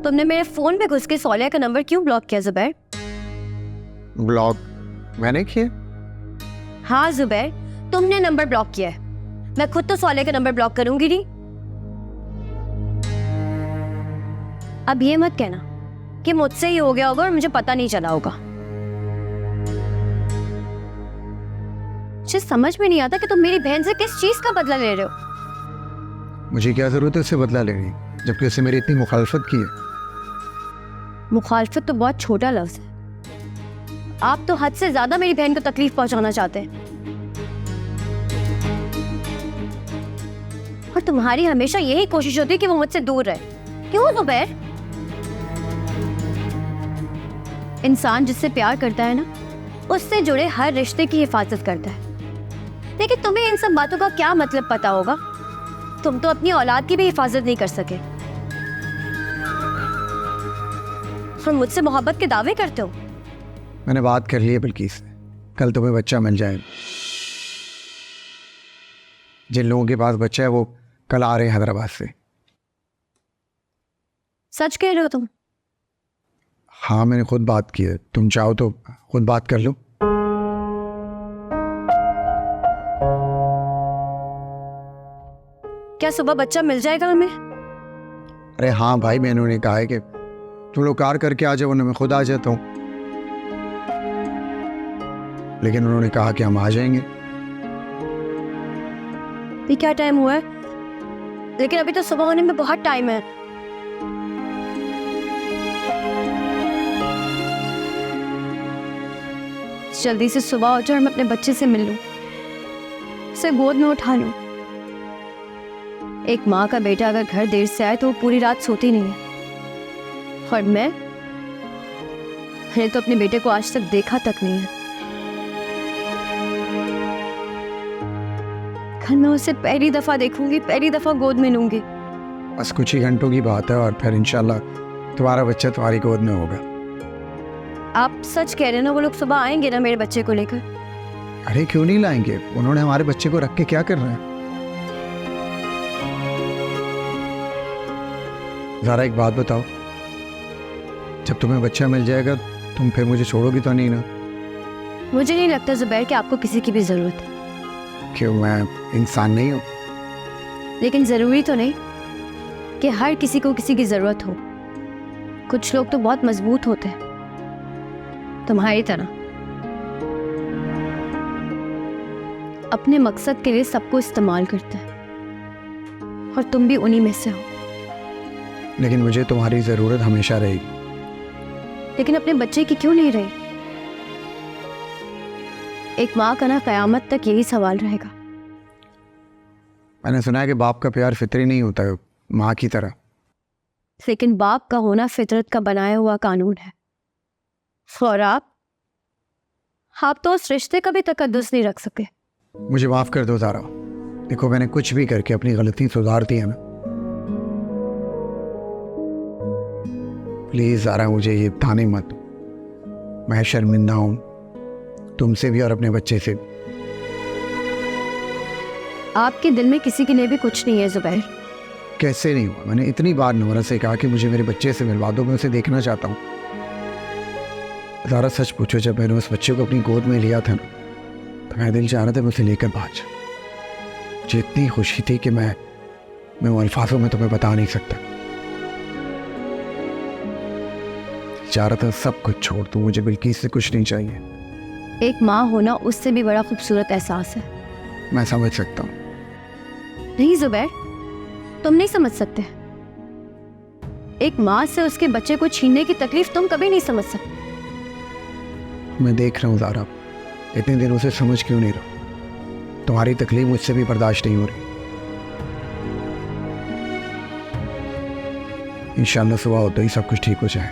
तुमने मेरे फोन पे घुस के सोलिया का नंबर क्यों ब्लॉक किया जुबैर? ब्लॉक मैंने किया? हाँ जुबैर, तुमने नंबर ब्लॉक किया है। मैं खुद तो सोलिया का नंबर ब्लॉक करूंगी नहीं। अब ये मत कहना कि मुझसे ही हो गया होगा और मुझे पता नहीं चला होगा। मुझे समझ में नहीं आता कि तुम मेरी बहन से किस चीज का बदला ले रहे हो। मुझे क्या जरूरत है उससे बदला लेने, जबकि उससे मेरी इतनी मुखालफत की है। मुखालफत तो बहुत छोटा लफ्ज है। आप तो हद से ज्यादा मेरी बहन को तकलीफ पहुंचाना चाहते हैं। और तुम्हारी हमेशा यही कोशिश होती है कि वो मुझसे दूर रहे। क्यों जुबैर? इंसान जिससे प्यार करता है ना, उससे जुड़े हर रिश्ते की हिफाजत करता है। लेकिन तुम्हें इन सब बातों का क्या मतलब पता होगा? तुम तो अपनी औलाद की भी हिफाजत नहीं कर सके और मुझसे मोहब्बत के दावे करते हो। मैंने बात कर ली है बिल्किस से, कल तुम्हें बच्चा मिल जाएगा। जिन लोगों के पास बच्चा है वो कल आ रहे हैं हैदराबाद से। सच कह रहे हो तुम? हाँ मैंने खुद बात की है, तुम चाहो तो खुद बात कर लो। क्या सुबह बच्चा मिल जाएगा हमें? अरे हाँ भाई, मैंने उन्हें कहा है कि तुम लोग कार करके आ जाओ, वरना मैं खुद आ जाता हूँ। लेकिन उन्होंने कहा कि हम आ जाएंगे। ये क्या टाइम हुआ है? लेकिन अभी तो सुबह होने में बहुत टाइम है। जल्दी से सुबह हो जाए और मैं अपने बच्चे से मिल लूं, उसे गोद में उठा लूं। एक माँ का बेटा अगर घर देर से आए तो वो पूरी रात सोती नहीं है। और मैंने तो अपने बेटे को आज तक देखा तक नहीं है। कल मैं उसे पहली दफा देखूंगी, पहली दफा गोद में लूंगी। बस कुछ ही घंटों की बात है और फिर इंशाल्लाह तुम्हारा बच्चा तुम्हारी गोद में होगा। आप सच कह रहे हैं ना? वो लोग सुबह आएंगे ना मेरे बच्चे को लेकर? अरे क्यों नहीं लाएंगे, उन्होंने हमारे बच्चे को रख के क्या करना है। ज़रा एक बात बताओ, जब तुम्हें बच्चा मिल जाएगा तुम फिर मुझे छोड़ोगी तो नहीं ना? मुझे नहीं लगता जुबैर कि आपको किसी की भी जरूरत है। क्यों, मैं इंसान नहीं हूँ? लेकिन जरूरी तो नहीं कि हर किसी को किसी की जरूरत हो। कुछ लोग तो बहुत मजबूत होते हैं, तुम्हारी तरह। अपने मकसद के लिए सबको इस्तेमाल करते हैं और तुम भी उन्हीं में से हो। लेकिन मुझे तुम्हारी ज़रूरत हमेशा रहेगी। लेकिन अपने बच्चे की क्यों नहीं रही? एक माँ का ना क़यामत तक यही सवाल रहेगा। मैंने सुना है कि बाप का प्यार फितरी नहीं होता है माँ की तरह। लेकिन बाप का होना फितरत का बनाया हुआ कानून है। और आप तो उस रिश्ते का भी तकद्दुस नहीं रख सके। मुझे माफ़ कर दो ज़ारा। देखो मैंने कुछ भी करके अपनी गलती सुधार दी है ना। प्लीज़ ज़ारा मुझे ये ताने मत। मैं शर्मिंदा हूँ, तुमसे भी और अपने बच्चे से भी। आपके दिल में किसी के लिए भी कुछ नहीं है जुबैर। कैसे नहीं हुआ? मैंने इतनी बार नोरा से कहा कि मुझे मेरे बच्चे से मिलवा दो, मैं उसे देखना चाहता हूँ। ज़ारा सच पूछो, जब मैंने उस बच्चे को अपनी गोद में लिया था ना, तो मेरा दिल चाह रहा था मैं उसे लेकर भाग जाऊं। मुझे इतनी खुशी थी कि मैं उन अल्फाजों में तुम्हें बता नहीं सकता। चाह रहा था सब कुछ छोड़ दूं, मुझे बिल्किस से कुछ नहीं चाहिए। एक माँ होना उससे भी बड़ा खूबसूरत एहसास है। मैं समझ सकता हूँ। नहीं जुबैर, तुम नहीं समझ सकते। एक माँ से उसके बच्चे को छीनने की तकलीफ तुम कभी नहीं समझ सकते। मैं देख रहा हूँ ज़ारा, इतने दिनों से समझ क्यों नहीं रहा। तुम्हारी तकलीफ मुझसे भी बर्दाश्त नहीं हो रही। इंशाल्लाह सुबह होते ही सब कुछ ठीक हो जाए।